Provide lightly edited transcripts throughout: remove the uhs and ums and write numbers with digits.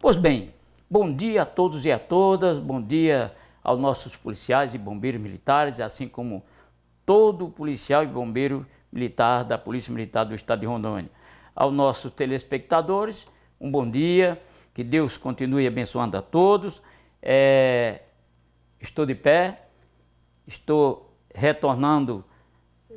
Pois bem, bom dia a todos e a todas, bom dia aos nossos policiais e bombeiros militares, assim como todo policial e bombeiro militar da Polícia Militar do Estado de Rondônia. Aos nossos telespectadores, um bom dia, que Deus continue abençoando a todos. Estou de pé, estou retornando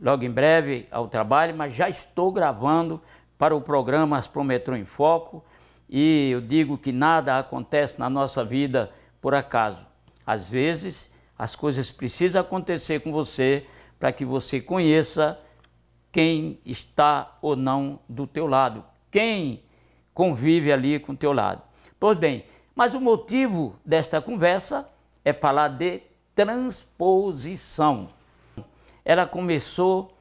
logo em breve ao trabalho, mas já estou gravando para o programa Asprometro em Foco. E eu digo que nada acontece na nossa vida por acaso. Às vezes, as coisas precisam acontecer com você para que você conheça quem está ou não do teu lado, quem convive ali com o teu lado. Pois bem, mas o motivo desta conversa é falar de transposição. Ela começou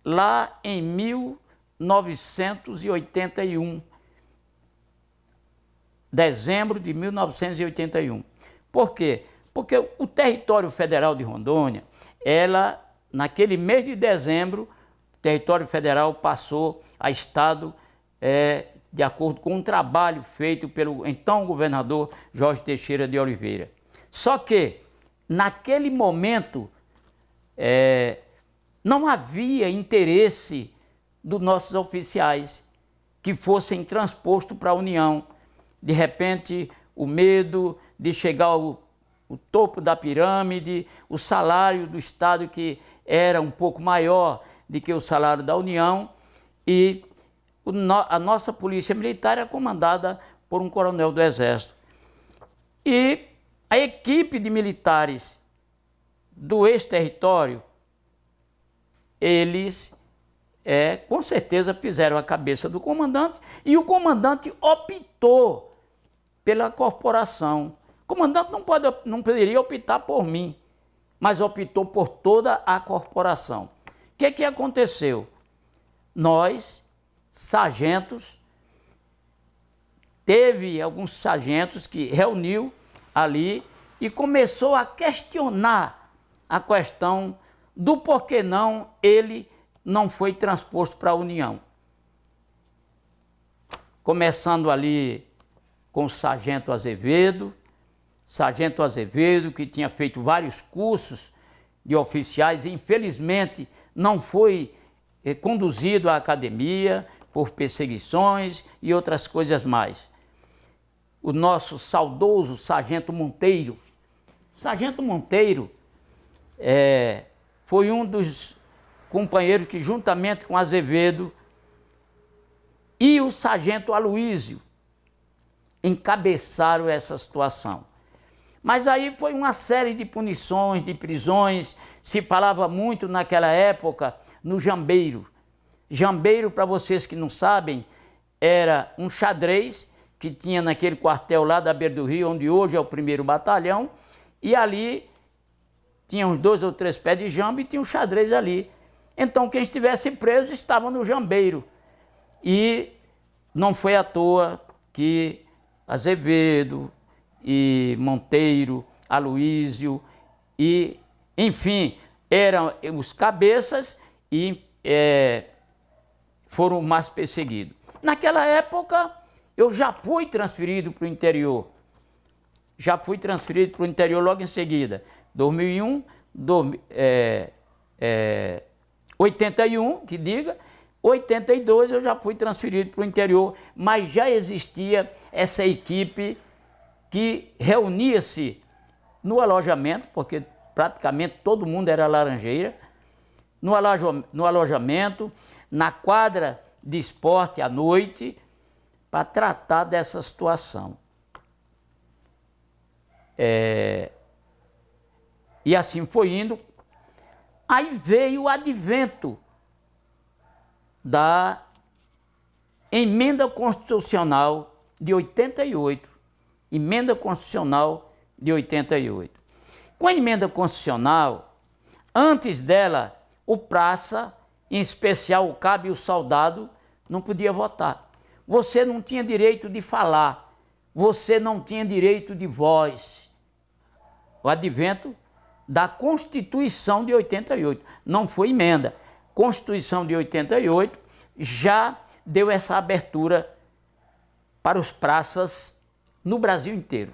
lá em 1981. Dezembro de 1981. Por quê? Porque o território federal de Rondônia, naquele mês de dezembro, o território federal passou a estado de acordo com um trabalho feito pelo então governador Jorge Teixeira de Oliveira. Só que, naquele momento, não havia interesse dos nossos oficiais que fossem transpostos para a União. De repente, o medo de chegar ao topo da pirâmide, o salário do Estado que era um pouco maior do que o salário da União, e a nossa Polícia Militar era comandada por um coronel do Exército. E a equipe de militares do ex-território, eles com certeza fizeram a cabeça do comandante, e o comandante optou pela corporação. O comandante não poderia optar por mim, mas optou por toda a corporação. O que aconteceu? Nós, sargentos, teve alguns sargentos que reuniu ali e começou a questionar a questão do porquê ele não foi transposto para a União. Começando ali com o Sargento Azevedo que tinha feito vários cursos de oficiais e infelizmente não foi conduzido à academia por perseguições e outras coisas mais. O nosso saudoso Sargento Monteiro. Sargento Monteiro foi um dos companheiros que, juntamente com Azevedo e o Sargento Aloísio, encabeçaram essa situação. Mas aí foi uma série de punições, de prisões. Se falava muito naquela época no jambeiro. Jambeiro, para vocês que não sabem, era um xadrez que tinha naquele quartel lá da beira do rio, onde hoje é o 1º Batalhão, e ali tinha uns 2 ou 3 pés de jambo e tinha um xadrez ali. Então quem estivesse preso estava no jambeiro. E não foi à toa que Azevedo e Monteiro, Aloísio e, enfim, eram os cabeças e foram mais perseguidos. Naquela época, eu já fui transferido para o interior. Já fui transferido para o interior logo em seguida. 2001, 81, que diga, 82 eu já fui transferido para o interior, mas já existia essa equipe que reunia-se no alojamento, porque praticamente todo mundo era laranjeira, no alojamento, na quadra de esporte à noite, para tratar dessa situação. E assim foi indo. Aí veio o advento da Emenda Constitucional de 88. Emenda Constitucional de 88. Com a Emenda Constitucional, antes dela, o praça, em especial o cabo e o soldado, não podia votar. Você não tinha direito de falar, você não tinha direito de voz. O advento da Constituição de 88, não foi emenda. Constituição de 88 já deu essa abertura para os praças no Brasil inteiro.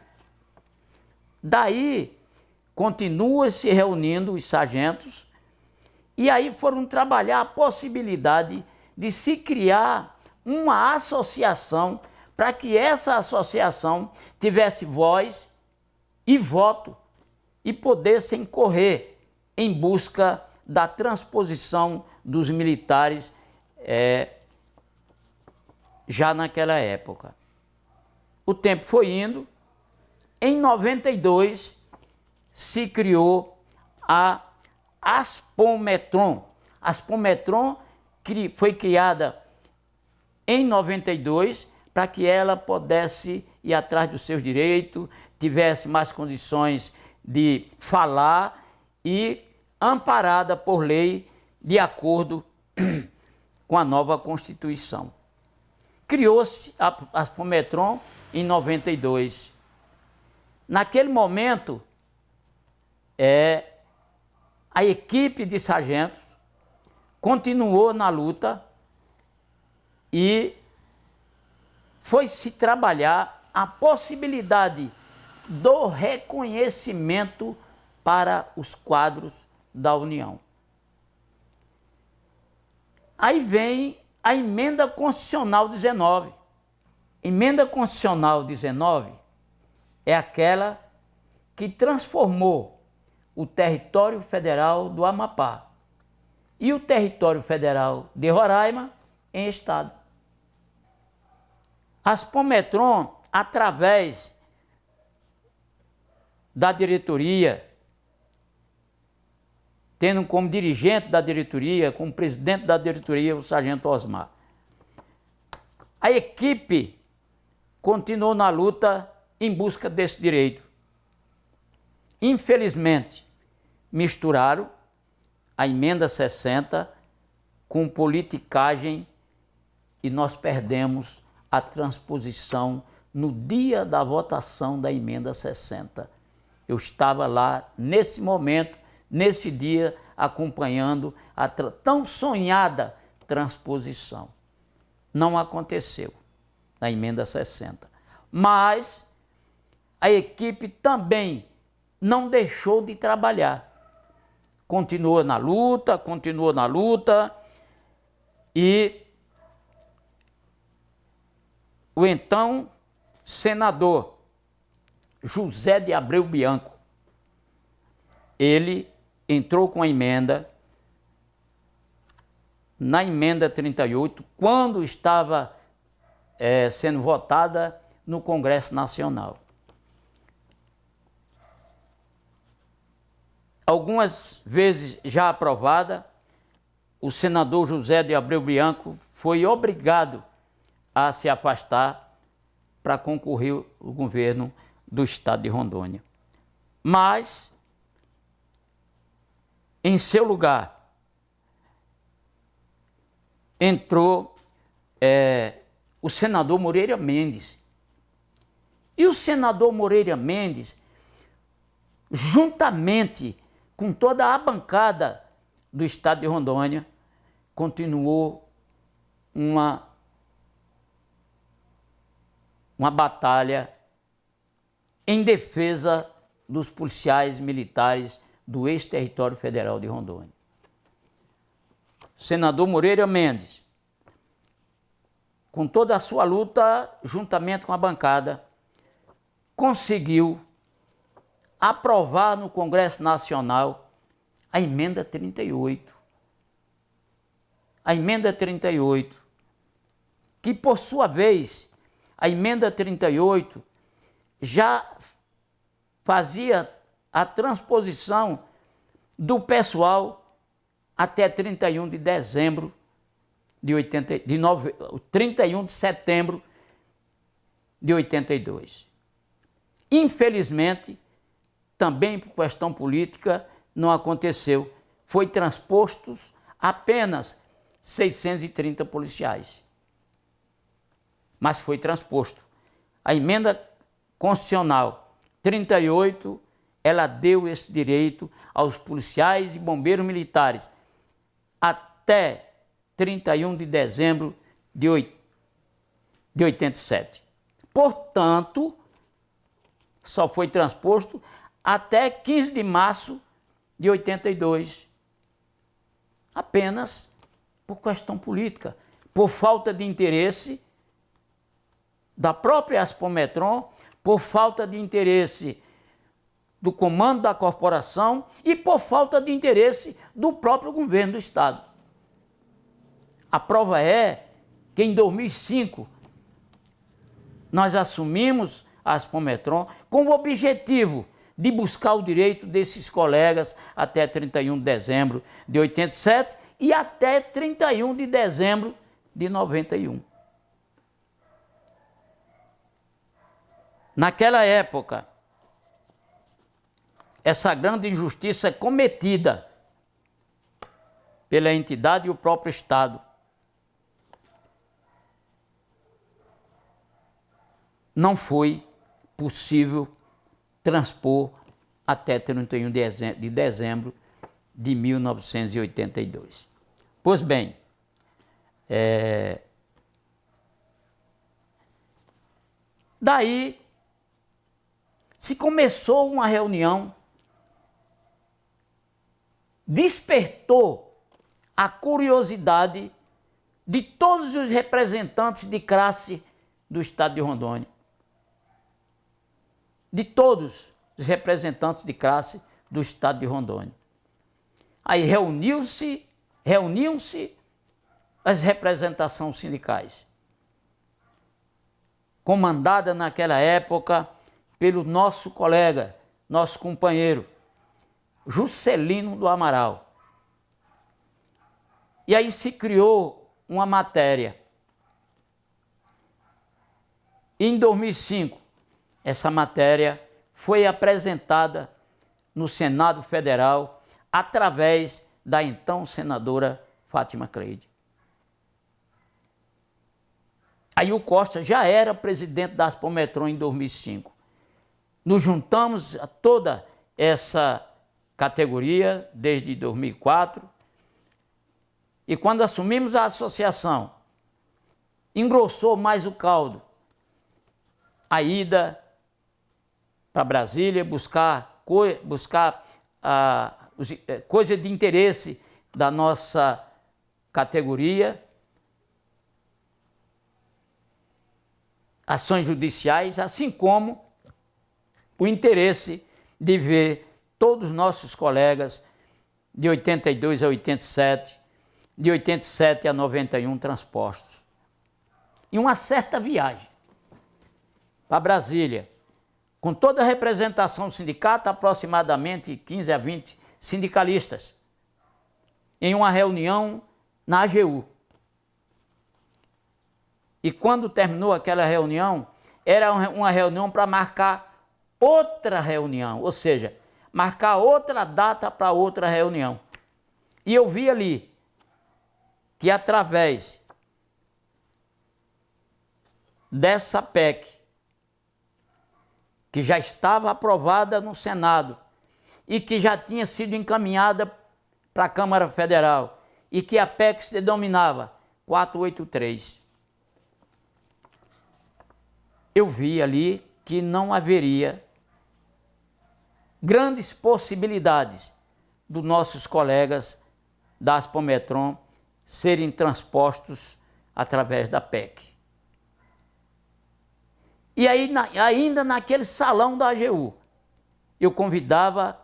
Daí, continua se reunindo os sargentos e aí foram trabalhar a possibilidade de se criar uma associação para que essa associação tivesse voz e voto e pudessem correr em busca da transposição dos militares já naquela época. O tempo foi indo. Em 92 se criou a Aspometron. A Aspometron foi criada em 92 para que ela pudesse ir atrás dos seus direitos, tivesse mais condições de falar e amparada por lei de acordo com a nova Constituição. Criou-se a Aspometron em 92. Naquele momento, a equipe de sargentos continuou na luta e foi-se trabalhar a possibilidade do reconhecimento para os quadros da União. Aí vem a Emenda Constitucional 19. Emenda Constitucional 19 é aquela que transformou o território federal do Amapá e o território federal de Roraima em estado. A Aspometron, através da diretoria, tendo como dirigente da diretoria, como presidente da diretoria, o sargento Osmar. A equipe continuou na luta em busca desse direito. Infelizmente, misturaram a Emenda 60 com politicagem e nós perdemos a transposição no dia da votação da Emenda 60. Eu estava lá nesse momento, nesse dia, acompanhando a tão sonhada transposição. Não aconteceu na Emenda 60. Mas a equipe também não deixou de trabalhar. Continuou na luta e o então senador José de Abreu Bianco, ele entrou com a emenda, na Emenda 38, quando estava sendo votada no Congresso Nacional. Algumas vezes já aprovada, o senador José de Abreu Bianco foi obrigado a se afastar para concorrer ao governo do estado de Rondônia. Mas, em seu lugar, entrou o senador Moreira Mendes. E o senador Moreira Mendes, juntamente com toda a bancada do estado de Rondônia, continuou uma batalha em defesa dos policiais militares do ex-território federal de Rondônia. Senador Moreira Mendes, com toda a sua luta, juntamente com a bancada, conseguiu aprovar no Congresso Nacional a Emenda 38. A Emenda 38, que por sua vez, a Emenda 38 já fazia a transposição do pessoal até 31 de dezembro de 31 de setembro de 82. Infelizmente, também por questão política, não aconteceu. Foi transpostos apenas 630 policiais. Mas foi transposto. A Emenda Constitucional 38, ela deu esse direito aos policiais e bombeiros militares até 31 de dezembro de 87. Portanto, só foi transposto até 15 de março de 82. Apenas por questão política, por falta de interesse da própria Aspometron, por falta de interesse do comando da corporação e por falta de interesse do próprio governo do Estado. A prova é que em 2005 nós assumimos a Aspometron com o objetivo de buscar o direito desses colegas até 31 de dezembro de 87 e até 31 de dezembro de 91. Naquela época, essa grande injustiça é cometida pela entidade e o próprio Estado. Não foi possível transpor até 31 de dezembro de 1982. Pois bem, daí se começou uma reunião, despertou a curiosidade de todos os representantes de classe do Estado de Rondônia. De todos os representantes de classe do Estado de Rondônia. Aí reuniam-se as representações sindicais, comandada naquela época pelo nosso colega, nosso companheiro, Juscelino do Amaral. E aí se criou uma matéria. Em 2005, essa matéria foi apresentada no Senado Federal através da então senadora Fátima Cleide. Aí o Costa já era presidente da Aspometron em 2005. Nos juntamos a toda essa categoria desde 2004 e quando assumimos a associação, engrossou mais o caldo. A ida para Brasília, buscar coisa de interesse da nossa categoria, ações judiciais, assim como o interesse de ver todos os nossos colegas de 82 a 87, de 87 a 91 transpostos. Em uma certa viagem para Brasília, com toda a representação do sindicato, aproximadamente 15 a 20 sindicalistas, em uma reunião na AGU. E quando terminou aquela reunião, era uma reunião para marcar outra reunião, ou seja, marcar outra data para outra reunião. E eu vi ali que através dessa PEC, que já estava aprovada no Senado e que já tinha sido encaminhada para a Câmara Federal e que a PEC se denominava 483. Eu vi ali que não haveria grandes possibilidades dos nossos colegas da Aspometron serem transpostos através da PEC. E aí, ainda naquele salão da AGU, eu convidava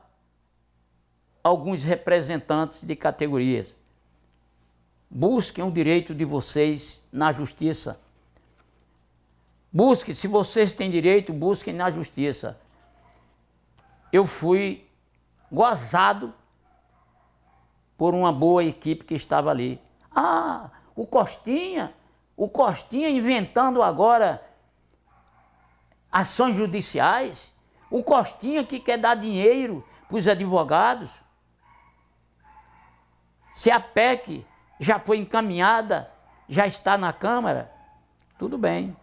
alguns representantes de categorias. Busquem o direito de vocês na justiça. Busquem, se vocês têm direito, busquem na justiça. Eu fui gozado por uma boa equipe que estava ali. Ah, o Costinha inventando agora ações judiciais, o Costinha que quer dar dinheiro para os advogados. Se a PEC já foi encaminhada, já está na Câmara, tudo bem.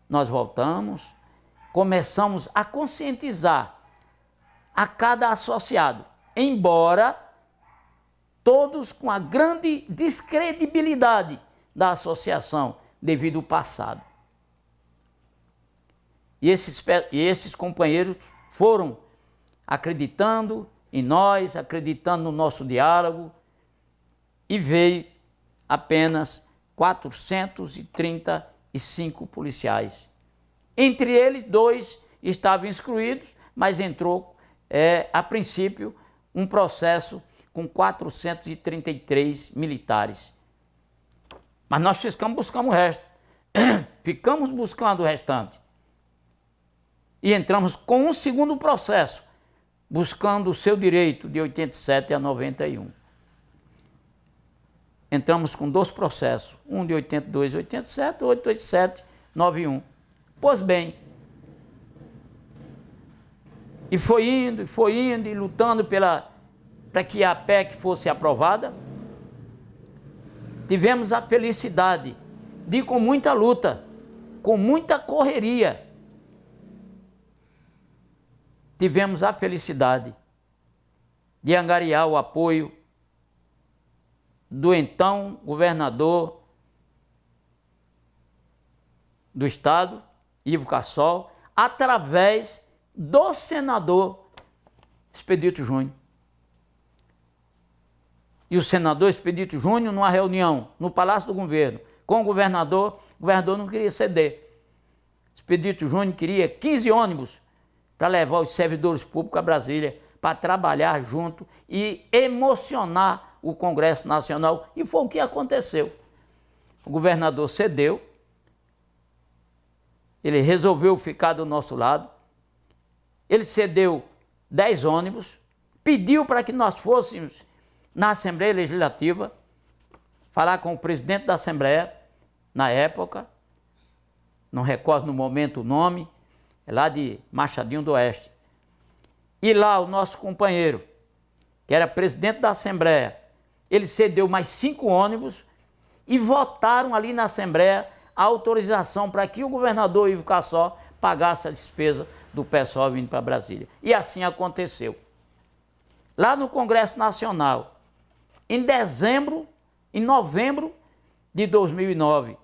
Nós voltamos, começamos a conscientizar a cada associado, embora todos com a grande descredibilidade da associação devido ao passado. E esses companheiros foram acreditando em nós, acreditando no nosso diálogo, e veio apenas 435 policiais. Entre eles, 2 estavam excluídos, mas entrou, a princípio, um processo com 433 militares. Mas nós ficamos buscando o resto. Ficamos buscando o restante. E entramos com um segundo processo, buscando o seu direito de 87 a 91. Entramos com 2 processos, um de 82 e 87, outro de 87 e 91. Pois bem, e foi indo, e lutando para que a PEC fosse aprovada. Tivemos a felicidade de, com muita luta, com muita correria, tivemos a felicidade de angariar o apoio do então governador do estado, Ivo Cassol, através do senador Expedito Júnior. E o senador Expedito Júnior, numa reunião no Palácio do Governo com o governador não queria ceder. Expedito Júnior queria 15 ônibus para levar os servidores públicos a Brasília, para trabalhar junto e emocionar o Congresso Nacional. E foi o que aconteceu. O governador cedeu, ele resolveu ficar do nosso lado, ele cedeu 10 ônibus, pediu para que nós fôssemos na Assembleia Legislativa, falar com o presidente da Assembleia, na época, não recordo no momento o nome, é lá de Machadinho do Oeste. E lá o nosso companheiro, que era presidente da Assembleia, ele cedeu mais 5 ônibus e votaram ali na Assembleia a autorização para que o governador Ivo Cassol pagasse a despesa do pessoal vindo para Brasília. E assim aconteceu. Lá no Congresso Nacional, em novembro de 2009,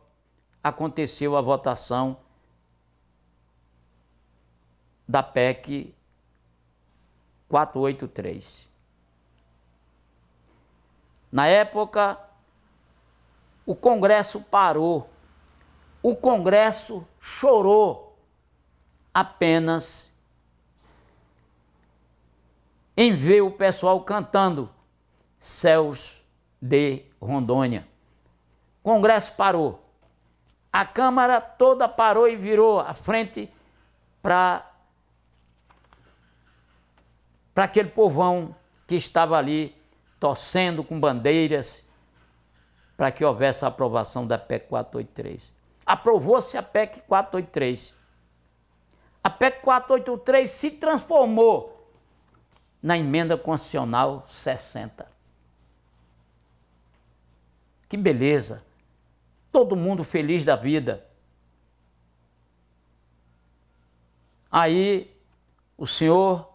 aconteceu a votação da PEC 483. Na época, o Congresso parou, o Congresso chorou apenas em ver o pessoal cantando Céus de Rondônia. O Congresso parou, a Câmara toda parou e virou a frente para aquele povão que estava ali torcendo com bandeiras para que houvesse a aprovação da PEC 483. Aprovou-se a PEC 483. A PEC 483 se transformou na Emenda Constitucional 60. Que beleza! Todo mundo feliz da vida. Aí o senhor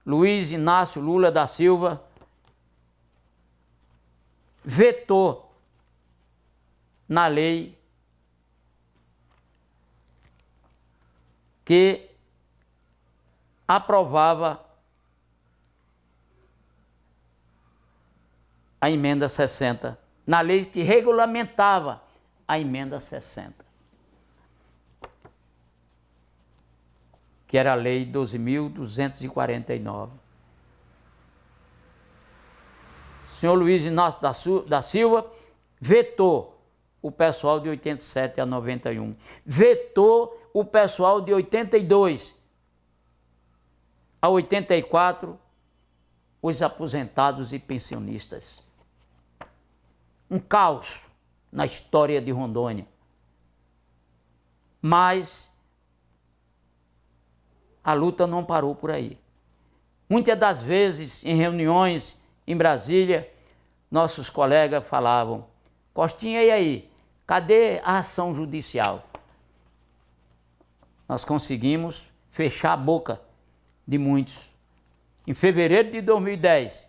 Luiz Inácio Lula da Silva vetou na lei que aprovava a Emenda 60, na lei que regulamentava a Emenda 60, que era a Lei 12.249. O senhor Luiz Inácio da Silva vetou o pessoal de 87 a 91, vetou o pessoal de 82 a 84, os aposentados e pensionistas. Um caos na história de Rondônia. Mas a luta não parou por aí. Muitas das vezes, em reuniões em Brasília, nossos colegas falavam: Costinha, e aí? Cadê a ação judicial? Nós conseguimos fechar a boca de muitos. Em fevereiro de 2010,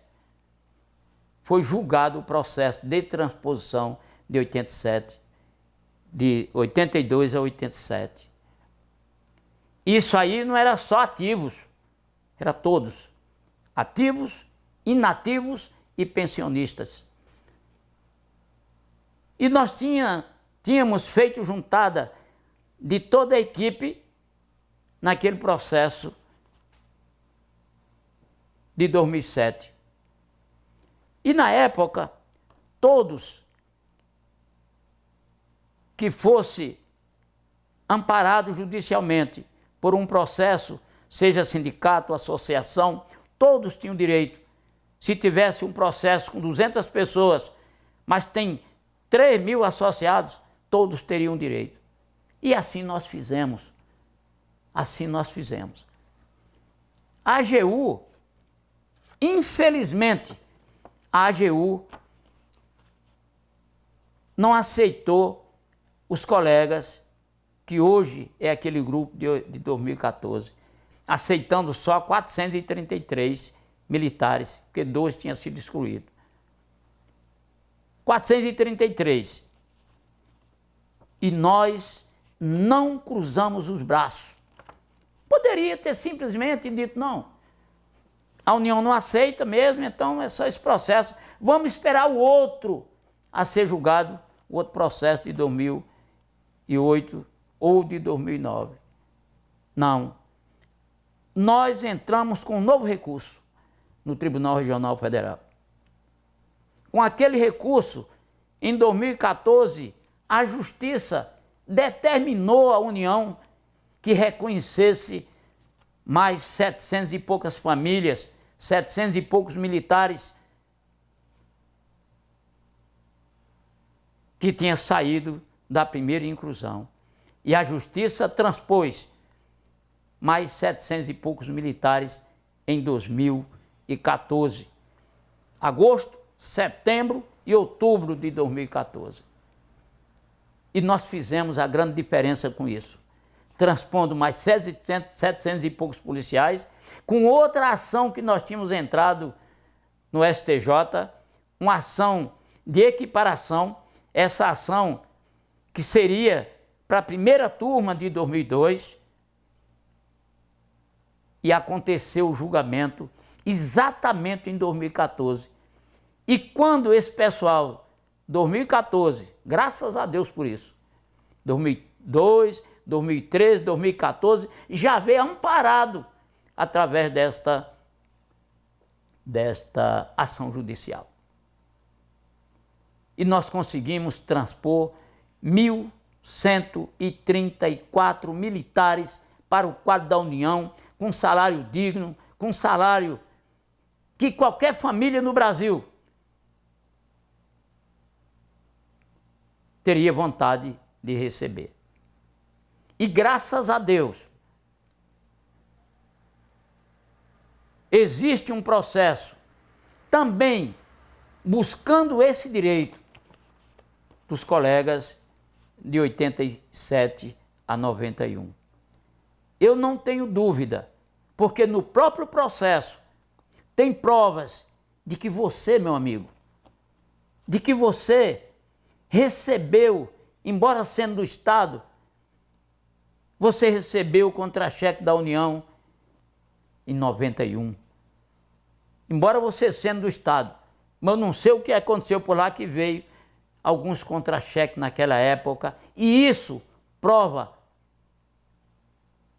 foi julgado o processo de transposição de 87, de 82 a 87. Isso aí não era só ativos, era todos. Ativos, inativos e pensionistas. E nós tínhamos feito juntada de toda a equipe naquele processo de 2007. E na época, todos que fosse amparado judicialmente por um processo, seja sindicato, associação, todos tinham direito. Se tivesse um processo com 200 pessoas, mas tem 3.000 associados, todos teriam direito. E assim nós fizemos. Assim nós fizemos. A AGU, infelizmente, a AGU não aceitou os colegas, que hoje é aquele grupo de 2014, aceitando só 433 militares, porque 2 tinham sido excluídos. 433. E nós não cruzamos os braços. Poderia ter simplesmente dito, não, a União não aceita mesmo, então é só esse processo. Vamos esperar o outro a ser julgado, o outro processo de 2008 ou de 2009. Não. Nós entramos com um novo recurso no Tribunal Regional Federal. Com aquele recurso, em 2014, a Justiça determinou à União que reconhecesse mais 700 e poucas famílias, 700 e poucos militares que tinham saído da primeira inclusão. E a Justiça transpôs mais 700 e poucos militares em 2014. Agosto, setembro e outubro de 2014. E nós fizemos a grande diferença com isso, transpondo mais 700 e poucos policiais, com outra ação que nós tínhamos entrado no STJ, uma ação de equiparação, essa ação que seria para a primeira turma de 2002, e aconteceu o julgamento exatamente em 2014. E quando esse pessoal, 2014, graças a Deus por isso, 2002, 2013, 2014, já veio amparado através desta ação judicial. E nós conseguimos transpor 1.134 militares para o quadro da União, com salário digno, com salário que qualquer família no Brasil teria vontade de receber. E graças a Deus, existe um processo também buscando esse direito dos colegas de 87 a 91. Eu não tenho dúvida, porque no próprio processo tem provas de que você, meu amigo, de que você recebeu, embora sendo do Estado, você recebeu o contra-cheque da União em 91. Embora você sendo do Estado, mas eu não sei o que aconteceu por lá que veio alguns contra-cheques naquela época, e isso prova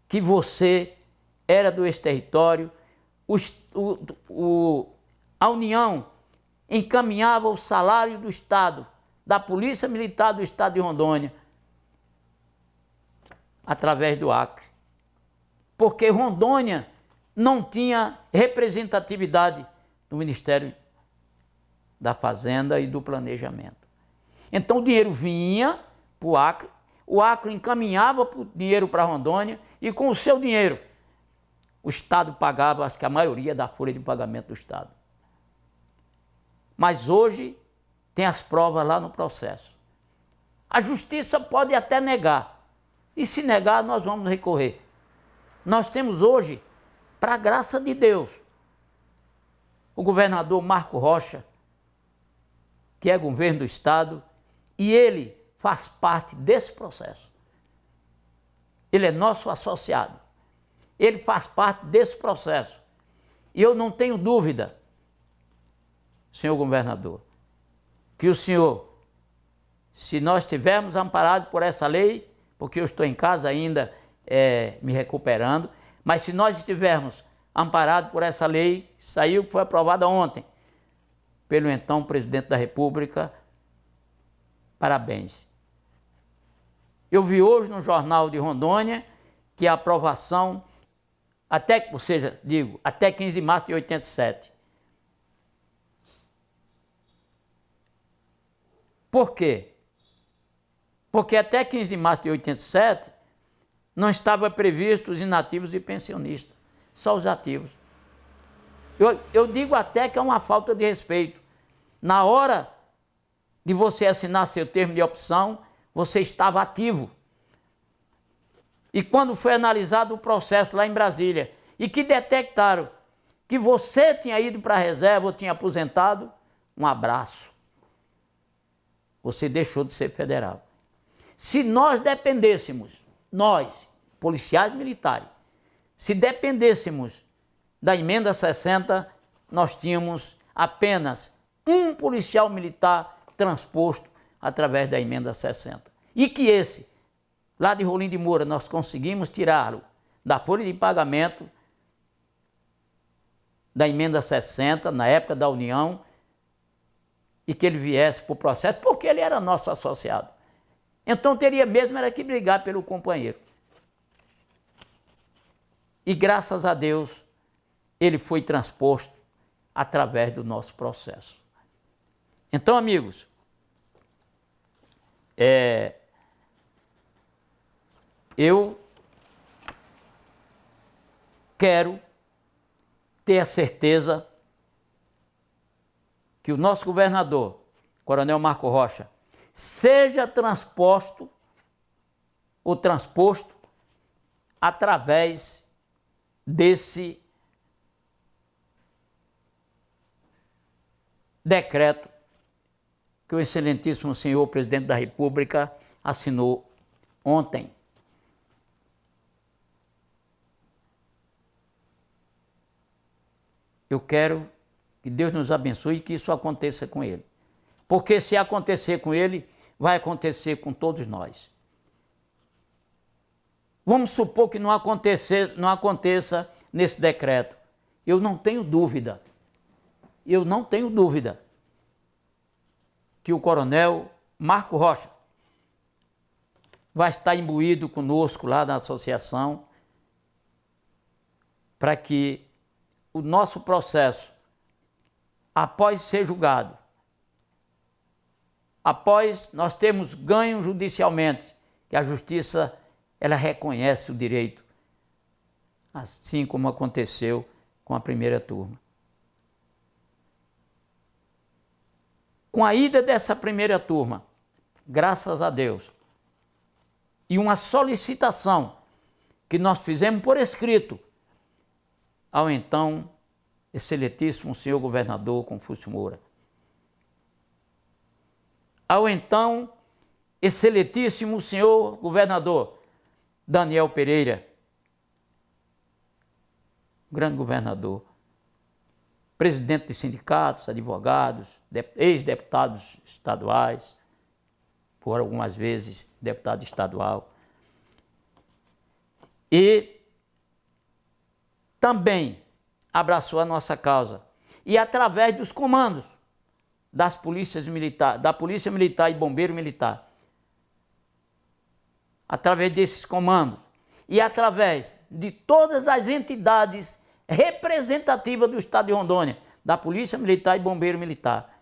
que você era do ex-território, a União encaminhava o salário do Estado, da Polícia Militar do Estado de Rondônia, através do Acre. Porque Rondônia não tinha representatividade no Ministério da Fazenda e do Planejamento. Então o dinheiro vinha para o Acre encaminhava o dinheiro para Rondônia e com o seu dinheiro o Estado pagava, acho que a maioria da folha de pagamento do Estado. Mas hoje tem as provas lá no processo. A Justiça pode até negar, e se negar nós vamos recorrer. Nós temos hoje, para a graça de Deus, o governador Marco Rocha, que é governo do Estado, e ele faz parte desse processo. Ele é nosso associado. ele faz parte desse processo. E eu não tenho dúvida, senhor governador, que o senhor, se nós estivermos amparados por essa lei, porque eu estou em casa ainda me recuperando, mas se nós estivermos amparados por essa lei, saiu, foi aprovada ontem, pelo então presidente da República, parabéns. Eu vi hoje no Jornal de Rondônia que a aprovação, até 15 de março de 87. Por quê? Porque até 15 de março de 87 não estava previsto os inativos e pensionistas, só os ativos. Eu digo até que é uma falta de respeito. Na hora de você assinar seu termo de opção, você estava ativo. E quando foi analisado o processo lá em Brasília, e que detectaram que você tinha ido para a reserva ou tinha aposentado, um abraço. Você deixou de ser federal. Se nós dependêssemos, nós, policiais militares, se dependêssemos da emenda 60, nós tínhamos apenas um policial militar transposto através da emenda 60. E que esse, lá de Rolim de Moura, nós conseguimos tirá-lo da folha de pagamento da emenda 60, na época da União, e que ele viesse para o processo, porque ele era nosso associado. Então teria mesmo era que brigar pelo companheiro. E graças a Deus, ele foi transposto através do nosso processo. Então, amigos, eu quero ter a certeza que o nosso governador, Coronel Marco Rocha, seja transposto ou transposto através desse decreto que o excelentíssimo senhor presidente da República assinou ontem. Eu quero que Deus nos abençoe e que isso aconteça com ele. Porque se acontecer com ele, vai acontecer com todos nós. Vamos supor que não aconteça nesse decreto. Eu não tenho dúvida que o coronel Marco Rocha vai estar imbuído conosco lá na associação para que o nosso processo, após ser julgado, após nós termos ganho judicialmente, que a justiça ela reconhece o direito, assim como aconteceu com a primeira turma. Com a ida dessa primeira turma, graças a Deus, e uma solicitação que nós fizemos por escrito ao então excelentíssimo senhor governador Confúcio Moura, ao então excelentíssimo senhor governador Daniel Pereira, grande governador, presidente de sindicatos, advogados, ex-deputados estaduais, por algumas vezes deputado estadual, e também abraçou a nossa causa. E através dos comandos das polícias militares, da Polícia Militar e Bombeiro Militar, através desses comandos e através de todas as entidades representativas do Estado de Rondônia, da Polícia Militar e Bombeiro Militar,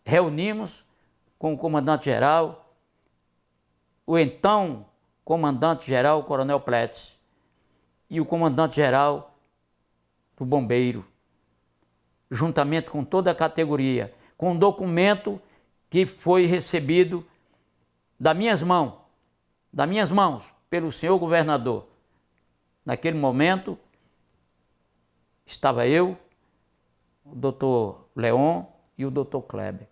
reunimos com o comandante-geral, o então comandante-geral, o coronel Pletz, e o comandante-geral do Bombeiro, juntamente com toda a categoria, com um documento que foi recebido das minhas mãos, pelo senhor governador. Naquele momento, estava eu, o doutor Leon e o doutor Kleber.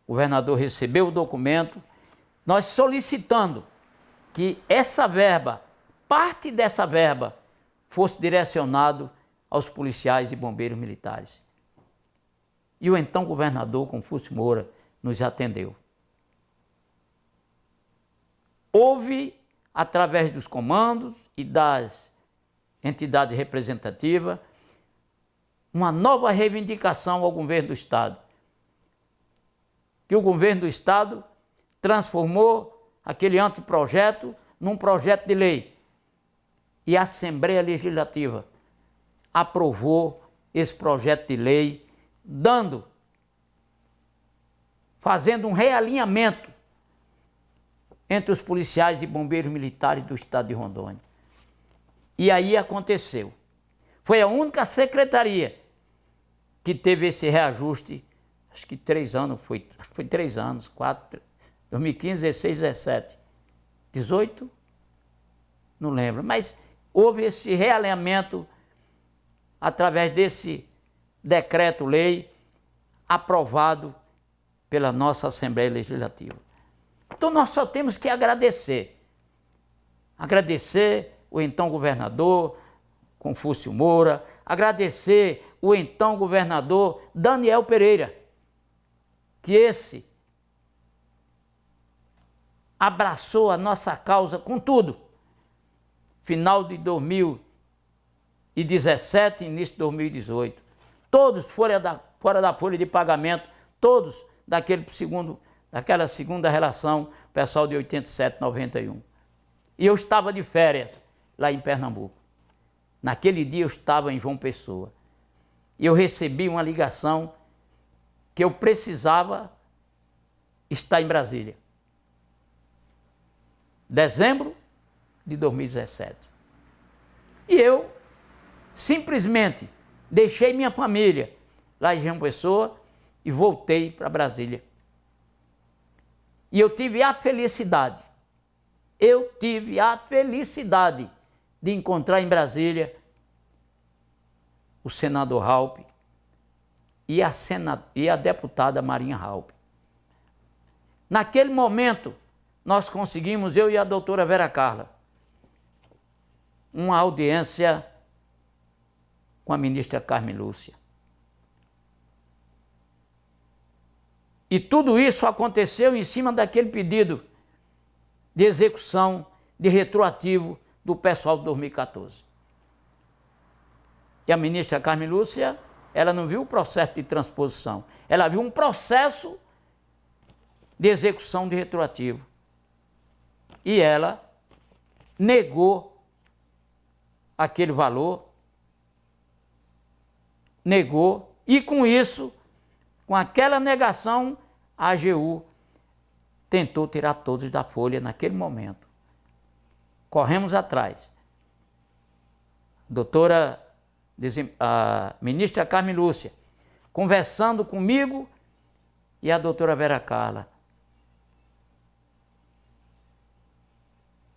O governador recebeu o documento, nós solicitando que essa verba, parte dessa verba, fosse direcionado aos policiais e bombeiros militares. E o então governador Confúcio Moura nos atendeu. Houve, através dos comandos e das entidades representativas, uma nova reivindicação ao governo do Estado. Que o governo do Estado transformou aquele anteprojeto num projeto de lei. E a Assembleia Legislativa aprovou esse projeto de lei, fazendo um realinhamento entre os policiais e bombeiros militares do estado de Rondônia. E aí aconteceu. Foi a única secretaria que teve esse reajuste, acho que 3 anos, foi 3 anos, 4, 2015, 16, 17, 18, não lembro, mas houve esse realinhamento através desse decreto-lei aprovado pela nossa Assembleia Legislativa. Então nós só temos que agradecer. Agradecer o então governador Confúcio Moura, agradecer o então governador Daniel Pereira, que esse abraçou a nossa causa com tudo. Final de 2017, início de 2018. Todos fora da folha de pagamento, todos daquela segunda relação, pessoal de 87, 91. E eu estava de férias lá em Pernambuco. Naquele dia eu estava em João Pessoa. E eu recebi uma ligação que eu precisava estar em Brasília. Dezembro de 2017. E eu simplesmente deixei minha família lá em João Pessoa e voltei para Brasília. E eu tive a felicidade de encontrar em Brasília o senador Raupp e a deputada Marinha Raupp. Naquele momento, nós conseguimos, eu e a doutora Vera Carla, uma audiência com a ministra Carmen Lúcia. E tudo isso aconteceu em cima daquele pedido de execução de retroativo do pessoal de 2014. E a ministra Carmen Lúcia, ela não viu o processo de transposição, ela viu um processo de execução de retroativo. E ela negou aquele valor, e com isso, com aquela negação, a AGU tentou tirar todos da folha naquele momento. Corremos atrás. A ministra Carmen Lúcia, conversando comigo, e a doutora Vera Carla.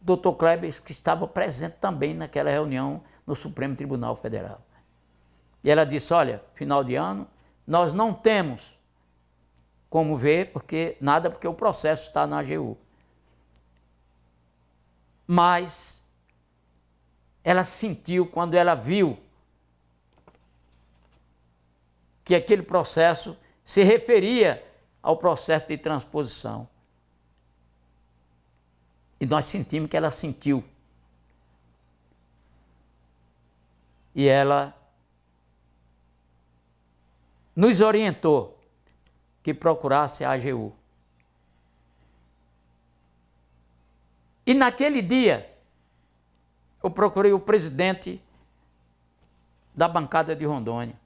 Doutor Kleber, que estava presente também naquela reunião no Supremo Tribunal Federal. E ela disse, olha, final de ano, nós não temos como ver, porque o processo está na AGU. Mas ela sentiu, quando ela viu que aquele processo se referia ao processo de transposição. E nós sentimos que ela sentiu. E ela nos orientou que procurasse a AGU. E naquele dia, eu procurei o presidente da bancada de Rondônia,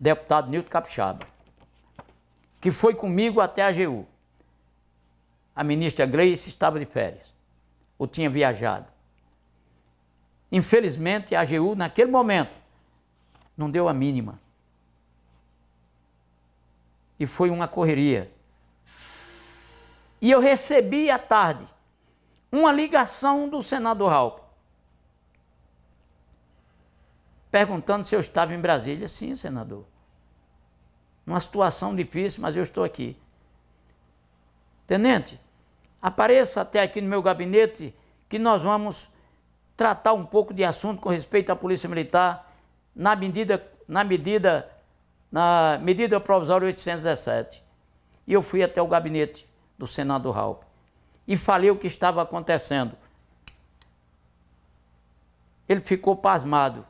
deputado Nilton Capixaba, que foi comigo até a AGU. A ministra Gleice estava de férias, ou tinha viajado. Infelizmente, a AGU, naquele momento, não deu a mínima. E foi uma correria. E eu recebi à tarde uma ligação do senador Raupp, perguntando se eu estava em Brasília. Sim, senador. Uma situação difícil, mas eu estou aqui. Tenente, apareça até aqui no meu gabinete que nós vamos tratar um pouco de assunto com respeito à Polícia Militar na medida provisória 817. E eu fui até o gabinete do senador Raupp e falei o que estava acontecendo. Ele ficou pasmado.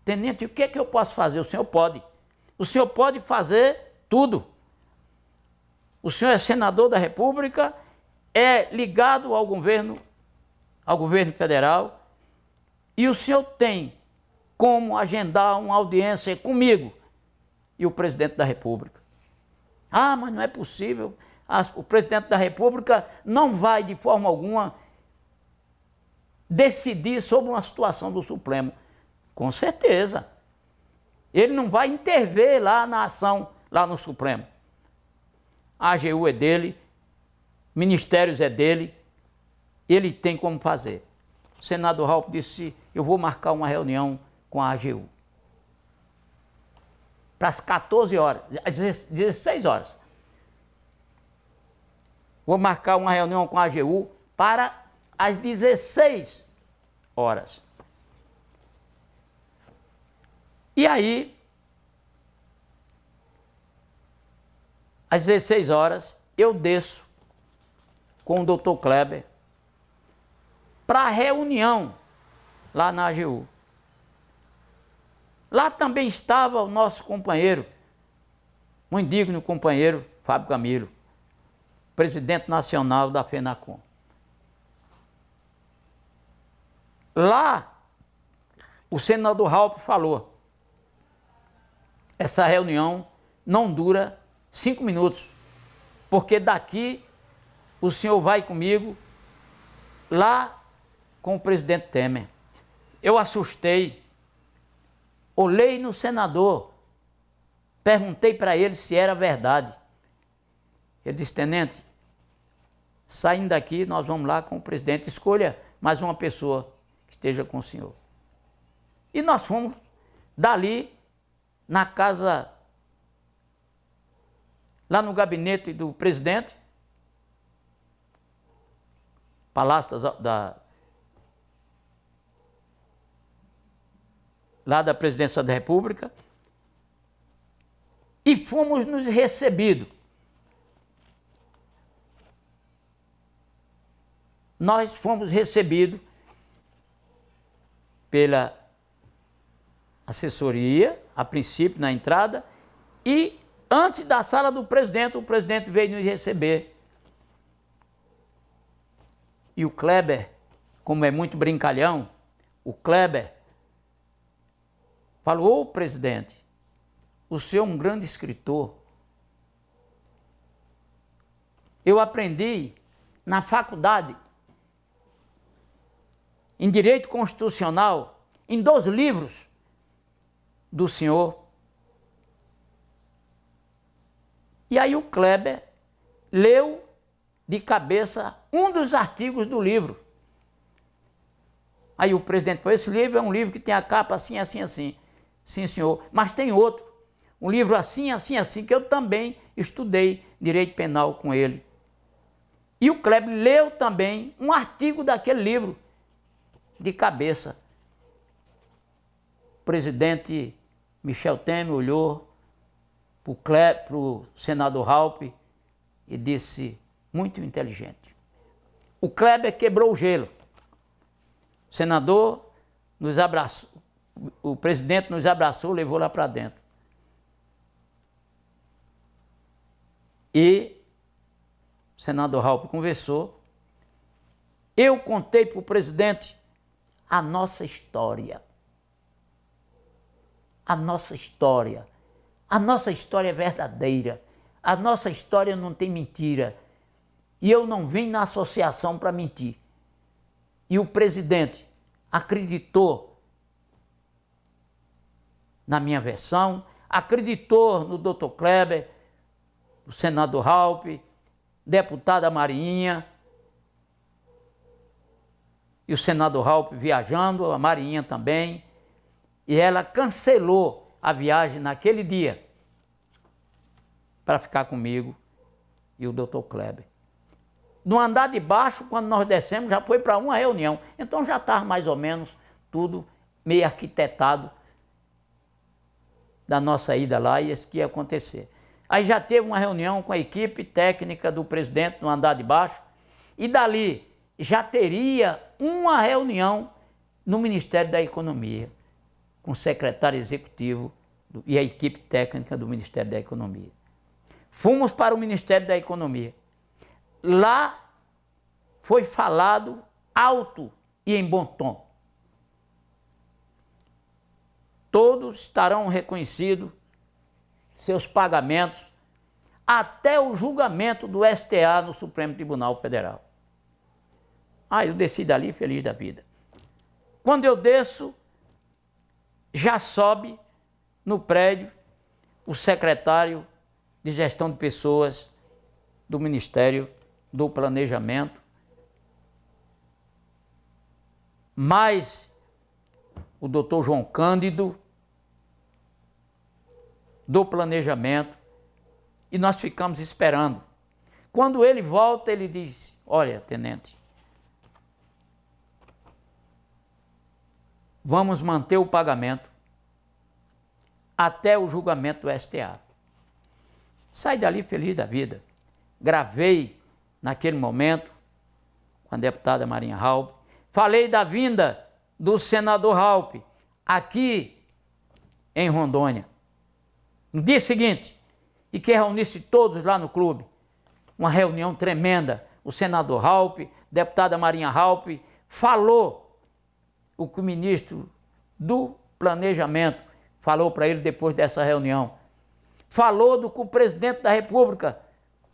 Tenente, o que é que eu posso fazer? O senhor pode. O senhor pode fazer tudo. O senhor é senador da República, é ligado ao governo federal, e o senhor tem como agendar uma audiência comigo e o presidente da República. Ah, mas não é possível. O presidente da República não vai, de forma alguma, decidir sobre uma situação do Supremo. Com certeza. Ele não vai intervir lá na ação, lá no Supremo. A AGU é dele, ministérios é dele, ele tem como fazer. O senador Raupp disse, eu vou marcar uma reunião com a AGU. Para as 14 horas, às 16 horas. Vou marcar uma reunião com a AGU para às 16 horas. E aí, às 16 horas, eu desço com o Dr. Kleber para a reunião lá na AGU. Lá também estava o nosso companheiro, um indigno companheiro, Fábio Camilo, presidente nacional da FENACOM. Lá, o senador Raupp falou, essa reunião não dura 5 minutos, porque daqui o senhor vai comigo lá com o presidente Temer. Eu assustei, olhei no senador, perguntei para ele se era verdade. Ele disse, tenente, saindo daqui nós vamos lá com o presidente, escolha mais uma pessoa que esteja com o senhor. E nós fomos dali na casa, lá no gabinete do presidente, Palácio lá da Presidência da República, e fomos nos recebidos. Nós fomos recebidos pela assessoria, a princípio, na entrada, e antes da sala do presidente, o presidente veio nos receber. E o Kleber, como é muito brincalhão, o Kleber falou, ô presidente, o senhor é um grande escritor. Eu aprendi na faculdade, em Direito Constitucional, em 2 livros do senhor. E aí o Kleber leu de cabeça um dos artigos do livro. Aí o presidente falou, esse livro é um livro que tem a capa assim, assim, assim. Sim, senhor, mas tem outro, um livro assim, assim, assim, que eu também estudei Direito Penal com ele. E o Kleber leu também um artigo daquele livro, de cabeça. O presidente Michel Temer olhou para o senador Raupp e disse, muito inteligente. O Kleber quebrou o gelo. O senador nos abraçou, o presidente nos abraçou, levou lá para dentro. E o senador Raupp conversou. Eu contei para o presidente a nossa história. A nossa história. A nossa história é verdadeira. A nossa história não tem mentira. E eu não vim na associação para mentir. E o presidente acreditou na minha versão, acreditou no Dr. Kleber, o senador Raupp, deputada Marinha, e o senador Raupp viajando, a Marinha também, e ela cancelou a viagem naquele dia para ficar comigo e o Dr. Kleber. No andar de baixo, quando nós descemos, já foi para uma reunião. Então já estava mais ou menos tudo meio arquitetado da nossa ida lá e isso que ia acontecer. Aí já teve uma reunião com a equipe técnica do presidente no andar de baixo e dali já teria uma reunião no Ministério da Economia com o secretário executivo e a equipe técnica do Ministério da Economia. Fomos para o Ministério da Economia. Lá foi falado alto e em bom tom. Todos estarão reconhecidos seus pagamentos até o julgamento do STA no Supremo Tribunal Federal. Eu desci dali feliz da vida. Quando eu desço, já sobe no prédio o secretário de Gestão de Pessoas do Ministério do Planejamento, mais o doutor João Cândido, do Planejamento, e nós ficamos esperando. Quando ele volta, ele diz: olha, tenente, vamos manter o pagamento até o julgamento do STA. Saí dali feliz da vida. Gravei naquele momento com a deputada Marinha Halpe. Falei da vinda do senador Halpe aqui em Rondônia. No dia seguinte, e que reunisse todos lá no clube, uma reunião tremenda. O senador Halpe, deputada Marinha Halpe, falou o que o ministro do Planejamento falou para ele depois dessa reunião. Falou do que o presidente da República,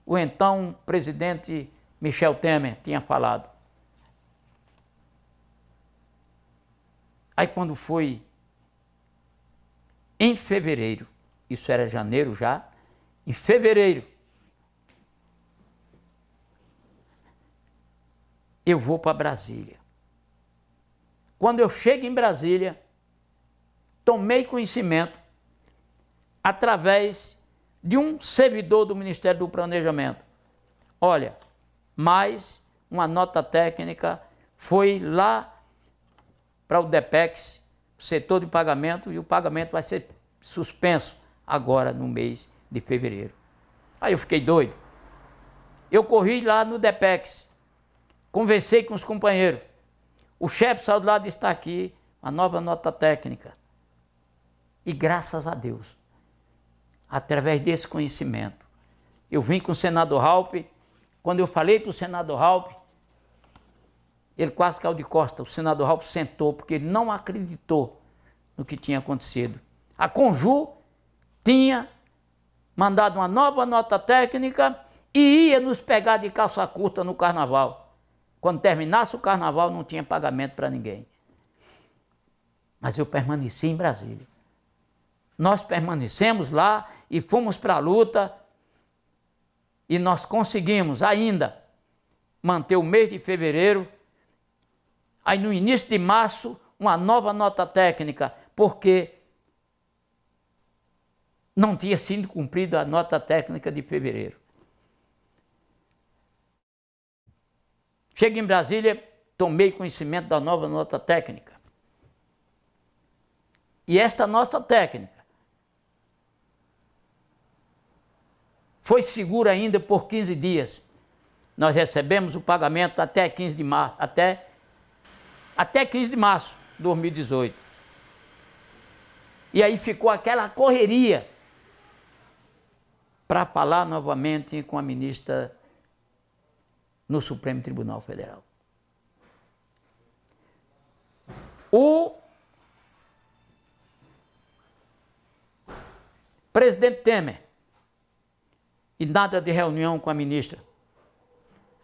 o então presidente Michel Temer, tinha falado. Aí quando foi em fevereiro, isso era janeiro já, em fevereiro, eu vou para Brasília. Quando eu chego em Brasília, tomei conhecimento através de um servidor do Ministério do Planejamento. Olha, mais uma nota técnica foi lá para o DEPEX, o setor de pagamento, e o pagamento vai ser suspenso agora no mês de fevereiro. Aí eu fiquei doido. Eu corri lá no DEPEX, conversei com os companheiros. O chefe saiu do lado e está aqui, a nova nota técnica. E graças a Deus, através desse conhecimento, eu vim com o senador Halpe. Quando eu falei para o senador Halpe, ele quase caiu de costa. O senador Halpe sentou, porque ele não acreditou no que tinha acontecido. A Conju tinha mandado uma nova nota técnica e ia nos pegar de calça curta no carnaval. Quando terminasse o carnaval, não tinha pagamento para ninguém. Mas eu permaneci em Brasília. Nós permanecemos lá e fomos para a luta e nós conseguimos ainda manter o mês de fevereiro. Aí no início de março, uma nova nota técnica, porque não tinha sido cumprida a nota técnica de fevereiro. Cheguei em Brasília, tomei conhecimento da nova nota técnica. E esta nota técnica foi segura ainda por 15 dias. Nós recebemos o pagamento até 15 de março, até 15 de março de 2018. E aí ficou aquela correria para falar novamente com a ministra no Supremo Tribunal Federal. O presidente Temer, e nada de reunião com a ministra.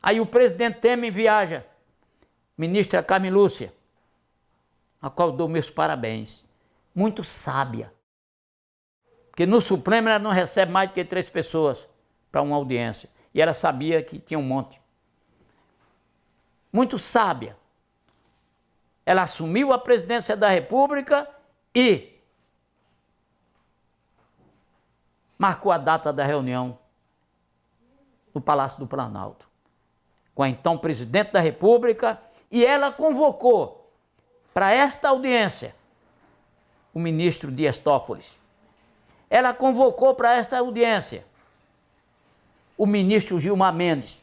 Aí o presidente Temer viaja, ministra Carmen Lúcia, a qual dou meus parabéns, muito sábia. Porque no Supremo ela não recebe mais do que 3 pessoas para uma audiência. E ela sabia que tinha um monte. Muito sábia. Ela assumiu a presidência da República e marcou a data da reunião no Palácio do Planalto. com a então presidente da República, e ela convocou para esta audiência o ministro Dias Toffoli. Ela convocou para esta audiência o ministro Gilmar Mendes.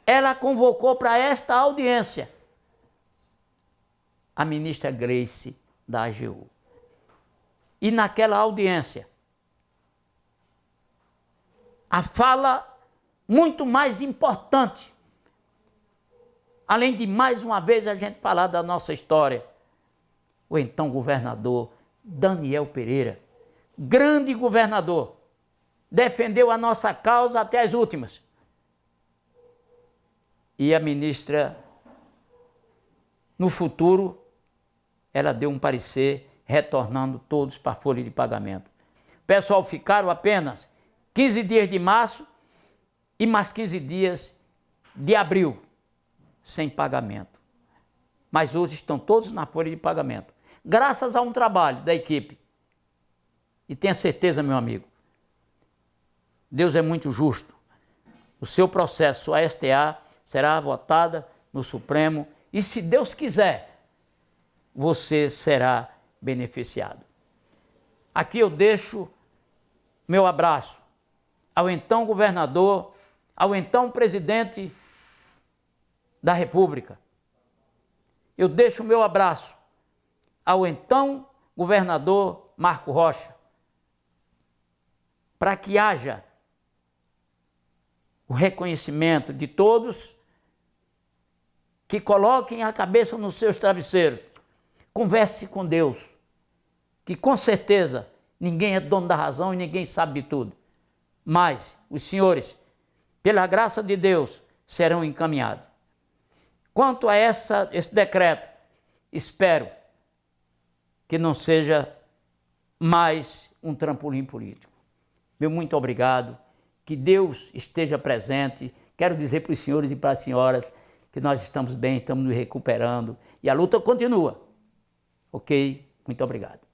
Ela convocou para esta audiência a ministra Gleice da AGU. E naquela audiência, a fala muito mais importante, além de mais uma vez a gente falar da nossa história, o então governador Daniel Pereira, grande governador, defendeu a nossa causa até as últimas. E a ministra, no futuro, ela deu um parecer retornando todos para a folha de pagamento. O pessoal ficaram apenas 15 dias de março e mais 15 dias de abril sem pagamento. Mas hoje estão todos na folha de pagamento, graças a um trabalho da equipe. E tenha certeza, meu amigo, Deus é muito justo. O seu processo, a STA, será votada no Supremo e, se Deus quiser, você será beneficiado. Aqui eu deixo meu abraço ao então governador, ao então presidente da República. Eu deixo meu abraço ao então governador Marco Rocha, para que haja o reconhecimento de todos que coloquem a cabeça nos seus travesseiros, converse com Deus, que com certeza ninguém é dono da razão e ninguém sabe de tudo, mas os senhores, pela graça de Deus, serão encaminhados. Quanto a esse decreto, espero que não seja mais um trampolim político. Meu muito obrigado, que Deus esteja presente. Quero dizer para os senhores e para as senhoras que nós estamos bem, estamos nos recuperando e a luta continua. Ok? Muito obrigado.